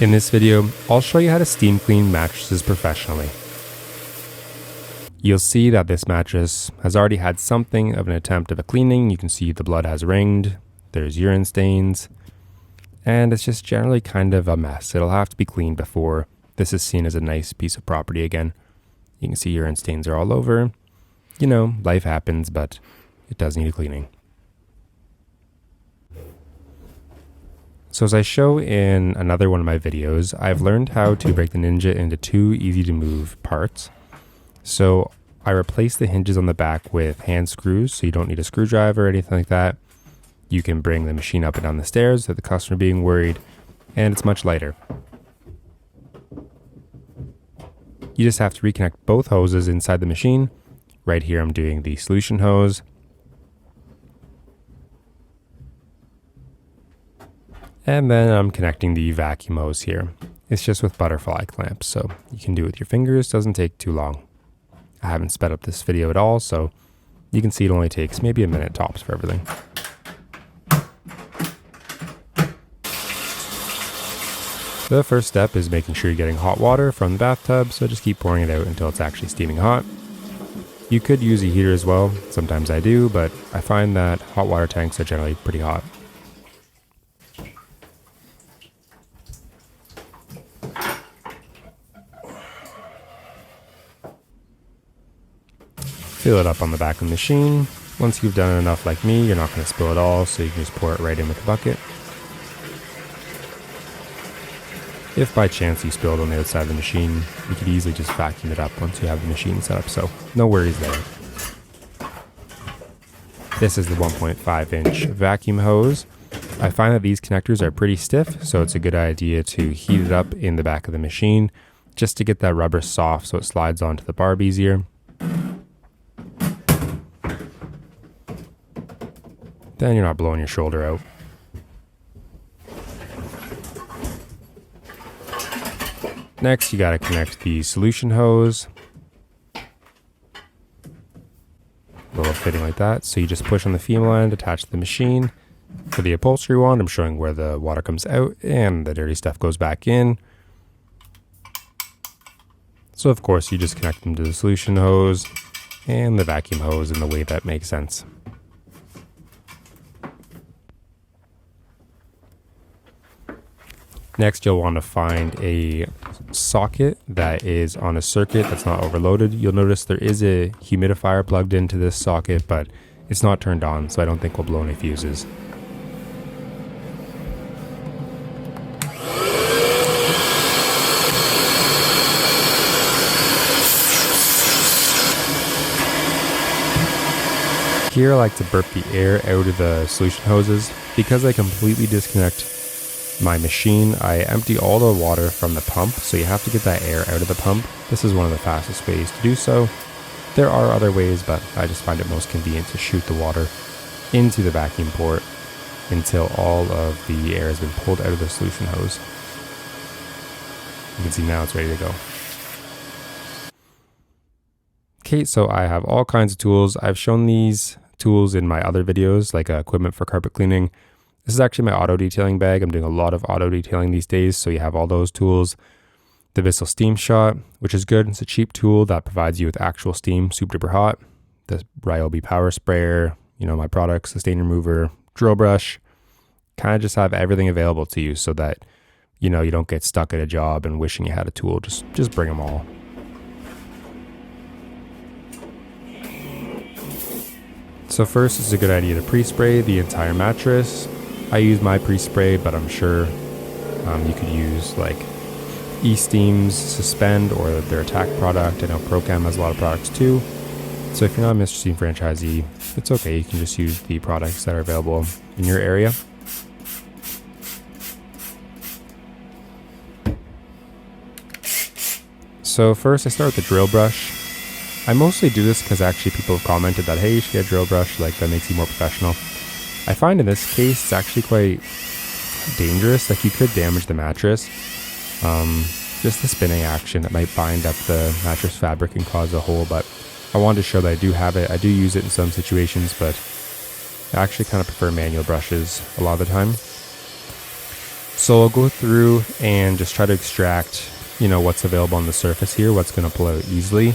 In this video, I'll show you how to steam clean mattresses professionally. You'll see that this mattress has already had something of an attempt of a cleaning. You can see the blood has ringed, there's urine stains, and it's just generally kind of a mess. It'll have to be cleaned before this is seen as a nice piece of property again. You can see urine stains are all over. You know, life happens, but it does need a cleaning. So as I show in another one of my videos, I've learned how to break the Ninja into two easy to move parts. So I replace the hinges on the back with hand screws, so you don't need a screwdriver or anything like that. You can bring the machine up and down the stairs without the customer being worried, and it's much lighter. You just have to reconnect both hoses inside the machine. Right here I'm doing the solution hose. And then I'm connecting the vacuum hose here. It's just with butterfly clamps, so you can do it with your fingers, doesn't take too long. I haven't sped up this video at all, so you can see it only takes maybe a minute tops for everything. The first step is making sure you're getting hot water from the bathtub, so just keep pouring it out until it's actually steaming hot. You could use a heater as well, sometimes I do, but I find that hot water tanks are generally pretty hot. Fill it up on the back of the machine. Once you've done enough like me, you're not going to spill it all, so you can just pour it right in with the bucket. If by chance you spill it on the outside of the machine, you could easily just vacuum it up once you have the machine set up, so no worries there. This is the 1.5-inch vacuum hose. I find that these connectors are pretty stiff, so it's a good idea to heat it up in the back of the machine just to get that rubber soft so it slides onto the barb easier. Then you're not blowing your shoulder out. Next, you gotta connect the solution hose. A little fitting like that. So you just push on the female end, attach to the machine. For the upholstery wand, I'm showing where the water comes out and the dirty stuff goes back in. So of course, you just connect them to the solution hose and the vacuum hose in the way that makes sense. Next, you'll want to find a socket that is on a circuit that's not overloaded. You'll notice there is a humidifier plugged into this socket, but it's not turned on, so I don't think we'll blow any fuses. Here I like to burp the air out of the solution hoses. Because I completely disconnect my machine, I empty all the water from the pump, so you have to get that air out of the pump. This is one of the fastest ways to do so. There are other ways, but I just find it most convenient to shoot the water into the vacuum port until all of the air has been pulled out of the solution hose. You can see now it's ready to go. Okay, so I have all kinds of tools. I've shown these tools in my other videos, like equipment for carpet cleaning. This is actually my auto detailing bag. I'm doing a lot of auto detailing these days, so you have all those tools. The mr.steam shot, which is good. It's a cheap tool that provides you with actual steam, super duper hot. The Ryobi power sprayer, you know, my products, the stain remover, drill brush. Kind of just have everything available to you so that, you know, you don't get stuck at a job and wishing you had a tool. Just bring them all. So first, it's a good idea to pre-spray the entire mattress. I use my pre-spray, but I'm sure you could use like E-Steam's Suspend or their Attack product. I know Procam has a lot of products too. So if you're not a Mr. Steam franchisee, it's okay. You can just use the products that are available in your area. So first I start with the drill brush. I mostly do this because actually people have commented that, hey, you should get a drill brush, like that makes you more professional. I find in this case, it's actually quite dangerous. Like you could damage the mattress. Just the spinning action, it might bind up the mattress fabric and cause a hole, but I wanted to show that I do have it. I do use it in some situations, but I actually kind of prefer manual brushes a lot of the time. So I'll go through and just try to extract, what's available on the surface here, what's going to pull out easily.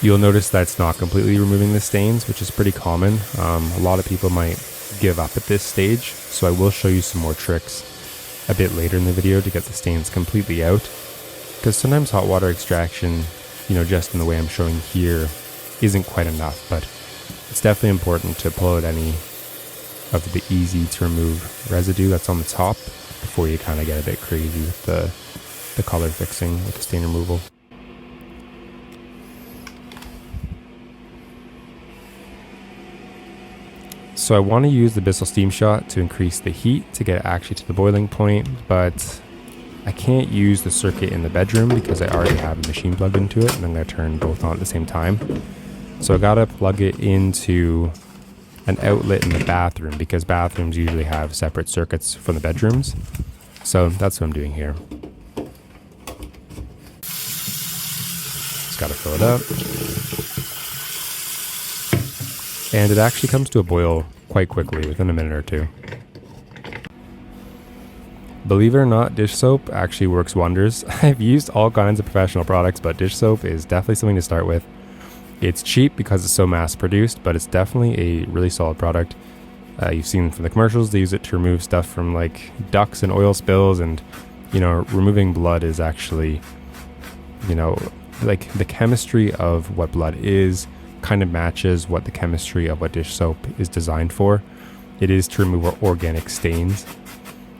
You'll notice that it's not completely removing the stains, which is pretty common. A lot of people might give up at this stage, so I will show you some more tricks a bit later in the video to get the stains completely out. Because sometimes hot water extraction, just in the way I'm showing here, isn't quite enough, but it's definitely important to pull out any of the easy to remove residue that's on the top before you kind of get a bit crazy with the color fixing with the stain removal. So I want to use the mr.steam steam shot to increase the heat to get actually to the boiling point, but I can't use the circuit in the bedroom because I already have a machine plugged into it, and I'm going to turn both on at the same time. So I got to plug it into an outlet in the bathroom because bathrooms usually have separate circuits from the bedrooms. So that's what I'm doing here. Just got to fill it up. And it actually comes to a boil quite quickly, within a minute or two. Believe it or not, dish soap actually works wonders. I've used all kinds of professional products, but dish soap is definitely something to start with. It's cheap because it's so mass produced, but it's definitely a really solid product. You've seen from the commercials, they use it to remove stuff from like ducts and oil spills, and removing blood is actually, like the chemistry of what blood is kind of matches what the chemistry of what dish soap is designed for. It is to remove organic stains.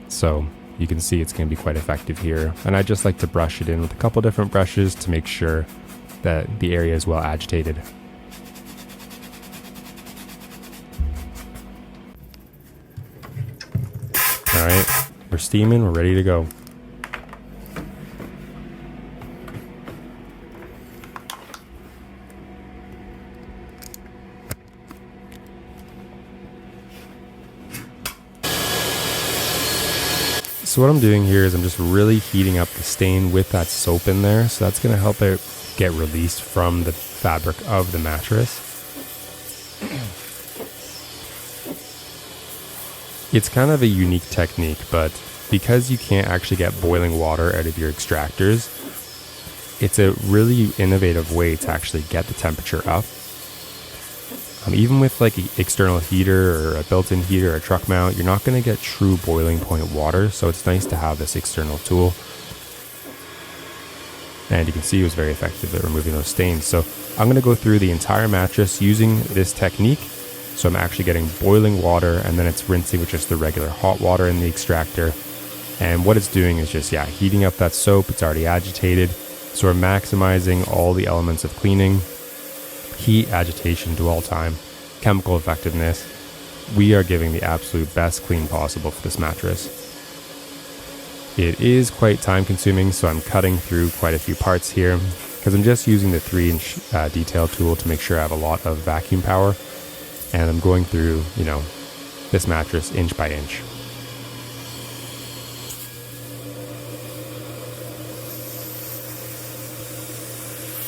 So you can see it's going to be quite effective here. And I just like to brush it in with a couple different brushes to make sure that the area is well agitated. All right, we're steaming, we're ready to go. So what I'm doing here is I'm just really heating up the stain with that soap in there. So that's going to help it get released from the fabric of the mattress. It's kind of a unique technique, but because you can't actually get boiling water out of your extractors, it's a really innovative way to actually get the temperature up. Even with like an external heater or a built-in heater or a truck mount, you're not going to get true boiling point water, so it's nice to have this external tool. And you can see it was very effective at removing those stains. So I'm going to go through the entire mattress using this technique. So I'm actually getting boiling water, and then it's rinsing with just the regular hot water in the extractor. And what it's doing is just, heating up that soap. It's already agitated. So we're maximizing all the elements of cleaning. Heat, agitation, dwell time, chemical effectiveness. We are giving the absolute best clean possible for this mattress. It is quite time consuming, so I'm cutting through quite a few parts here because I'm just using the 3-inch detail tool to make sure I have a lot of vacuum power, and I'm going through, this mattress inch by inch.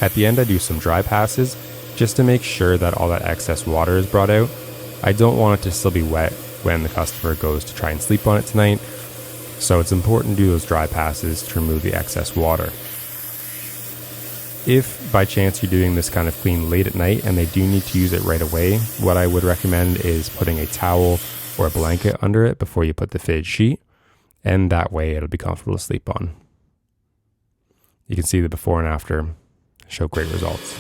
At the end, I do some dry passes just to make sure that all that excess water is brought out. I don't want it to still be wet when the customer goes to try and sleep on it tonight, so it's important to do those dry passes to remove the excess water. If by chance you're doing this kind of clean late at night and they do need to use it right away, what I would recommend is putting a towel or a blanket under it before you put the fitted sheet, and that way it'll be comfortable to sleep on. You can see the before and after show great results.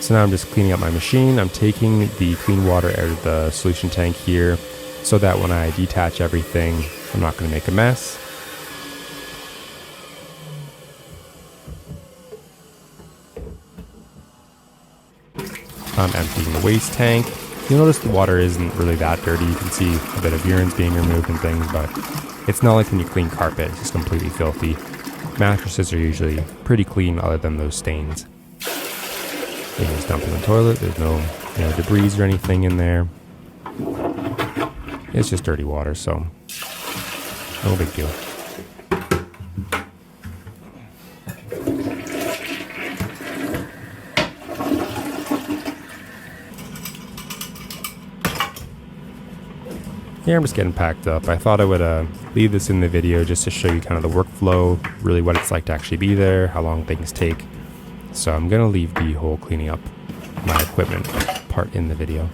So now I'm just cleaning up my machine. I'm taking the clean water out of the solution tank here so that when I detach everything, I'm not going to make a mess. I'm emptying the waste tank. You'll notice the water isn't really that dirty. You can see a bit of urines being removed and things, but it's not like when you clean carpet, it's just completely filthy. Mattresses are usually pretty clean other than those stains. You just dump in the toilet. There's no debris or anything in there. It's just dirty water, so no big deal. here I'm just getting packed up. I thought I would leave this in the video just to show you kind of the workflow, really what it's like to actually be there, how long things take. So I'm going to leave the whole cleaning up my equipment part in the video.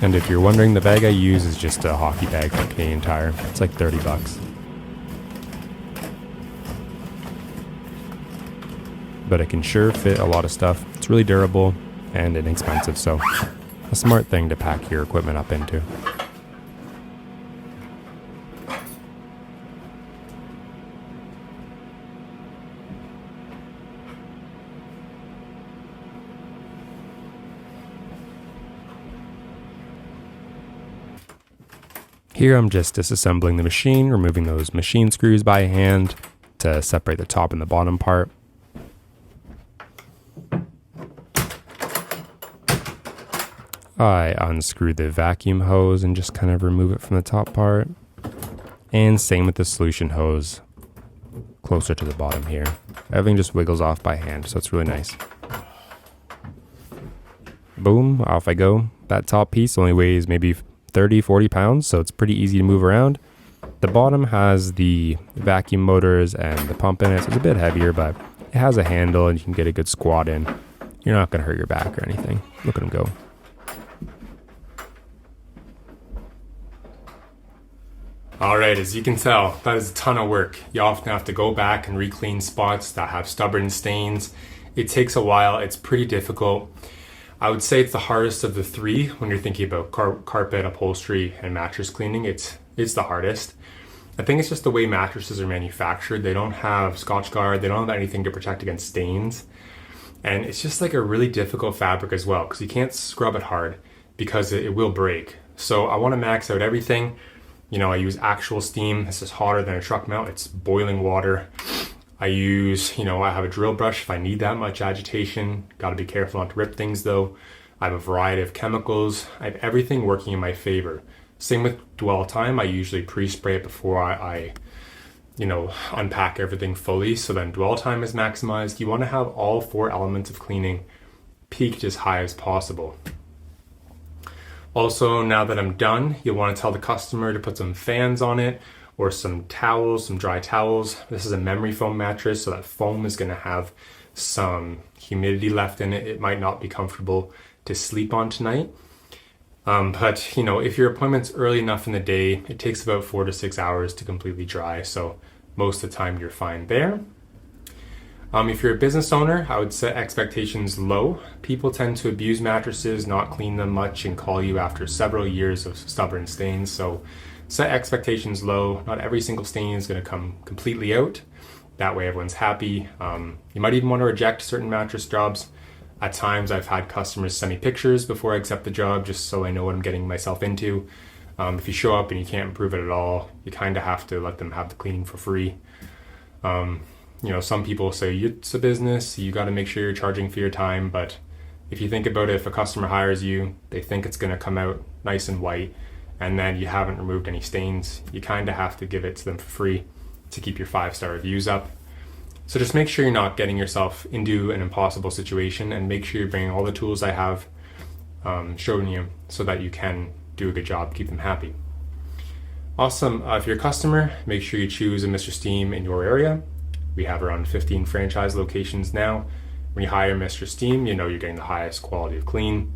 And if you're wondering, the bag I use is just a hockey bag from Canadian Tire. It's like 30 bucks. But it can sure fit a lot of stuff. It's really durable and inexpensive, so a smart thing to pack your equipment up into. Here I'm just disassembling the machine, removing those machine screws by hand to separate the top and the bottom part. I unscrew the vacuum hose and just kind of remove it from the top part. And same with the solution hose closer to the bottom here. Everything just wiggles off by hand, so it's really nice. Boom, off I go. That top piece only weighs maybe 30-40 pounds, so it's pretty easy to move around. The bottom has the vacuum motors and the pump in it, so it's a bit heavier, but it has a handle and you can get a good squat in. You're not going to hurt your back or anything. Look at them go. Alright, as you can tell, that is a ton of work. You often have to go back and re-clean spots that have stubborn stains. It takes a while, it's pretty difficult. I would say it's the hardest of the three when you're thinking about carpet, upholstery, and mattress cleaning. It's the hardest. I think it's just the way mattresses are manufactured. They don't have Scotch Guard, they don't have anything to protect against stains. And it's just like a really difficult fabric as well, because you can't scrub it hard because it will break. So I want to max out everything. You know, I use actual steam. This is hotter than a truck mount. It's boiling water. I use, I have a drill brush if I need that much agitation. Got to be careful not to rip things though. I have a variety of chemicals. I have everything working in my favor. Same with dwell time. I usually pre-spray it before I unpack everything fully. So then dwell time is maximized. You want to have all four elements of cleaning peaked as high as possible. Also, now that I'm done, you'll want to tell the customer to put some fans on it, or some towels, some dry towels. This is a memory foam mattress, so that foam is going to have some humidity left in it. It might not be comfortable to sleep on tonight. But if your appointment's early enough in the day, it takes about 4 to 6 hours to completely dry. So most of the time you're fine there. If you're a business owner, I would set expectations low. People tend to abuse mattresses, not clean them much, and call you after several years of stubborn stains. So set expectations low. Not every single stain is going to come completely out. That way everyone's happy. You might even want to reject certain mattress jobs. At times I've had customers send me pictures before I accept the job just so I know what I'm getting myself into. If you show up and you can't improve it at all, you kind of have to let them have the cleaning for free. Some people say it's a business, you got to make sure you're charging for your time, but if you think about it, if a customer hires you, they think it's going to come out nice and white, and then you haven't removed any stains, you kind of have to give it to them for free to keep your 5-star reviews up. So just make sure you're not getting yourself into an impossible situation, and make sure you're bringing all the tools I have shown you so that you can do a good job, keep them happy. Awesome. If you're a customer, make sure you choose a Mr. Steam in your area. We have around 15 franchise locations now. When you hire Mr. Steam, you know you're getting the highest quality of clean.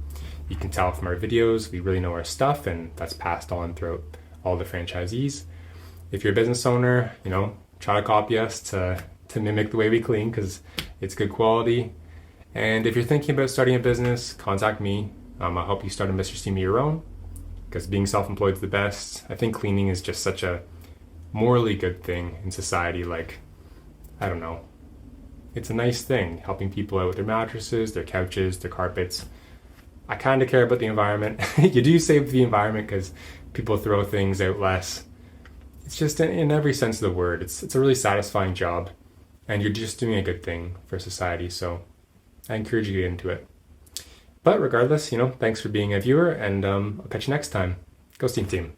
You can tell from our videos, we really know our stuff, and that's passed on throughout all the franchisees. If you're a business owner, try to copy us to mimic the way we clean, because it's good quality. And if you're thinking about starting a business, contact me. I'll help you start a Mr. Steam of your own, because being self-employed is the best. I think cleaning is just such a morally good thing in society. I don't know. It's a nice thing, helping people out with their mattresses, their couches, their carpets. I kind of care about the environment. You do save the environment because people throw things out less. It's just in every sense of the word. It's a really satisfying job, and you're just doing a good thing for society. So I encourage you to get into it. But regardless, thanks for being a viewer, and I'll catch you next time. Go Steam Team.